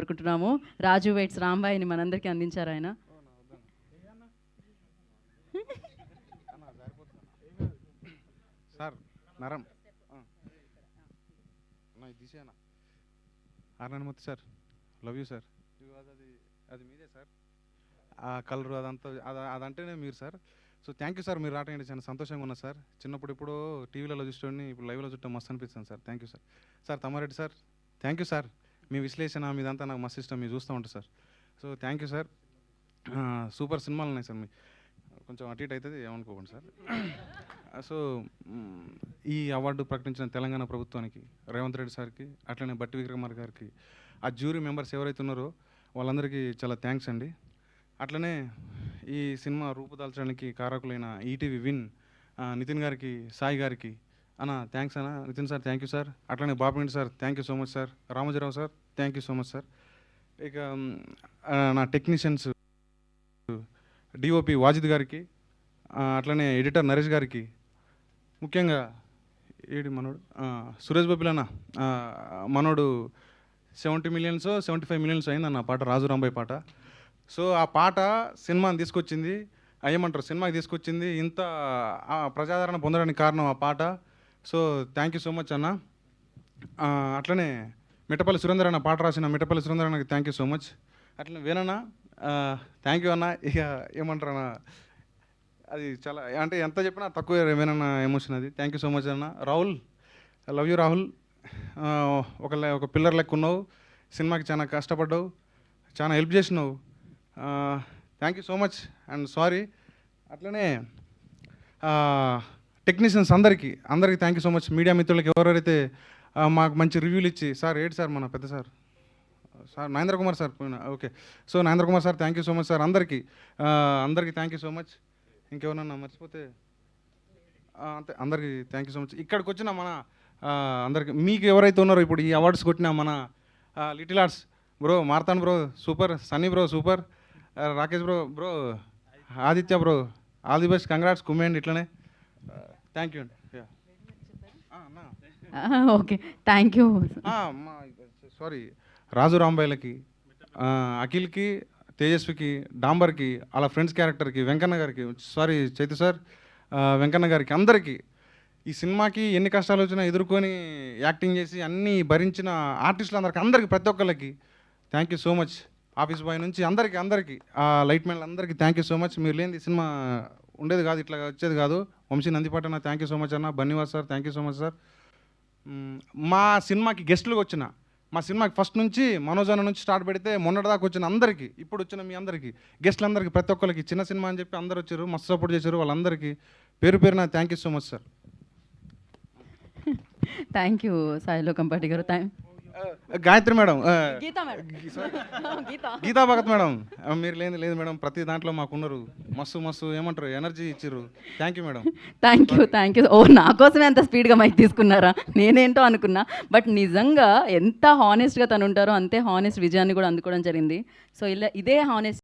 కోరుకుంటున్నాము. రాజు వెయిట్స్ రాంబాయిని మనందరికీ అందించారు ఆయన. సార్ నరం ఆర్నమూర్తి సార్, లవ్ యూ సార్. అది మీదే సార్, ఆ కలరు అదంతా అదంటేనే మీరు sir. So thank you sir, మీరు రావటం చాలా సంతోషంగా ఉన్నా సార్. చిన్నప్పుడు ఇప్పుడు టీవీలలో చూసుకొని ఇప్పుడు లైవ్లో చూడటం మస్తు అనిపిస్తుంది sir. Thank you sir. Sir Tammareddy sir, thank you sir. మీ విశ్లేషణ మీదంతా నాకు మస్తు ఇష్టం, మీరు చూస్తూ ఉంటారు sir. So thank you sir. Super సినిమాలు ఉన్నాయి సార్. మీ కొంచెం అటు ఇటు అవుతుంది, ఏమనుకోకండి సార్. సో ఈ అవార్డు ప్రకటించిన తెలంగాణ ప్రభుత్వానికి, రేవంత్ రెడ్డి సార్కి, అట్లనే బట్టి విక్రమార్ గారికి, ఆ జ్యూరీ మెంబర్స్ ఎవరైతే ఉన్నారో వాళ్ళందరికీ చాలా థ్యాంక్స్ అండి. అట్లనే ఈ సినిమా రూపుదాల్చడానికి కారకులైన ఈటీవీ విన్ నితిన్ గారికి, సాయి గారికి అన్న థ్యాంక్స్ అన్న. Nitin sir thank you sir. అట్లనే Bapireddy sir thank you so much sir. Ramoji Rao sir thank you so much sir. ఇక నా టెక్నీషియన్స్ డిఓపి వాజిద్ గారికి, అట్లనే ఎడిటర్ నరేష్ గారికి, ముఖ్యంగా ఏడి మనోడు సురేష్ బాబులన్న, మనోడు 70 మిలియన్స్ 75 మిలియన్స్ అయిందన్న పాట, రాజు రాంబాయ్ పాట. సో ఆ పాట సినిమాని తీసుకొచ్చింది, ఏమంటారు సినిమాకి తీసుకొచ్చింది, ఇంత ప్రజాదరణ పొందడానికి కారణం ఆ పాట. So thank you so much అన్న. అట్లనే మిట్టపల్లి సురేందర్ అన్న పాట రాసిన మిట్టపల్లి సురేందర్ అన్నకి థ్యాంక్ యూ సో మచ్. అట్లనే వేనన్నా థ్యాంక్ యూ అన్న. ఇక ఏమంటారు అన్న, అది చాలా అంటే ఎంత చెప్పినా తక్కువ, వేనన్న ఎమోషన్ అది. థ్యాంక్ యూ సో మచ్ అన్న. Rahul, love you Rahul. ఒక పిల్లర్ లెక్క ఉన్నావు, సినిమాకి చాలా కష్టపడ్డావు, చాలా హెల్ప్ చేసినావు. Thank you so much and sorry. అట్లనే టెక్నీషియన్స్ అందరికీ thank you so much. Media మిత్రులకి ఎవరెవరైతే మాకు మంచి రివ్యూలు ఇచ్చి, సార్ ఏంటి సార్ మన పెద్ద సార్ నరేంద్ర కుమార్ సార్ పోయినా, okay. So Narendra Kumar sir thank you so much sir. అందరికీ థ్యాంక్ యూ సో మచ్. ఇంకేమన్నా మర్చిపోతే అంతే, అందరికీ థ్యాంక్ యూ సో మచ్. ఇక్కడికి వచ్చిన మన అందరికీ, మీకు ఎవరైతే ఉన్నారో ఇప్పుడు ఈ అవార్డ్స్ కొట్టిన మన little arts bro, Marthan bro super, Sunny bro super, Rakesh bro Aditya bro all the best, congrats కుమేండ్. ఇట్లనే థ్యాంక్ యూ అండి. Okay thank you. Sorry, Raju రాంబాయిలకి, అఖిల్కి, తేజస్వికి, డాంబర్కి, అలా ఫ్రెండ్స్ క్యారెక్టర్కి, వెంకన్న గారికి, సారీ చైతు సార్, వెంకన్న గారికి, అందరికీ ఈ సినిమాకి ఎన్ని కష్టాలు వచ్చినా ఎదుర్కొని యాక్టింగ్ చేసి అన్నీ భరించిన ఆర్టిస్టులు అందరికీ ప్రతి ఒక్కరికి thank you so much. Office boy నుంచి అందరికీ లైట్ మ్యాన్లు అందరికీ థ్యాంక్ యూ సో మచ్. మీరు లేని సినిమా ఉండేది కాదు, ఇట్లా వచ్చేది కాదు. వంశీ నందిపాట అన్న థ్యాంక్ యూ సో మచ్ అన్న. Bunny Vas sir thank you so much sir. మా సినిమాకి గెస్టులుగా వచ్చిన, మా సినిమాకి ఫస్ట్ నుంచి మనోజ్ అన్న నుంచి స్టార్ట్ పెడితే మొన్నటిదాకా వచ్చిన అందరికీ, ఇప్పుడు వచ్చిన మీ అందరికీ, గెస్టులందరికీ, ప్రతి ఒక్కరికి, చిన్న సినిమా అని చెప్పి అందరు వచ్చారు, మస్తు సపోర్ట్ చేశారు, వాళ్ళందరికీ పేరు పేరున thank you so much sir. Thank you సాయిలో కంపాటి గారు. గాయత్రి మేడం, గీతా భగత్ మేడం, మీరు లేదు మేడం, ప్రతి దాంట్లో మాకున్నారు, మస్తు ఏమంటారు ఎనర్జీ ఇచ్చారు. Thank you madam. Thank you. ఓ నా కోసమే అంత స్పీడ్గా మైక్ తీసుకున్నారా, నేనేంటో అనుకున్నా. బట్ నిజంగా ఎంత హానెస్ట్గా తను ఉంటారో అంతే హానెస్ట్ విజయాన్ని కూడా అందుకోవడం జరిగింది. సో ఇదే హానెస్ట్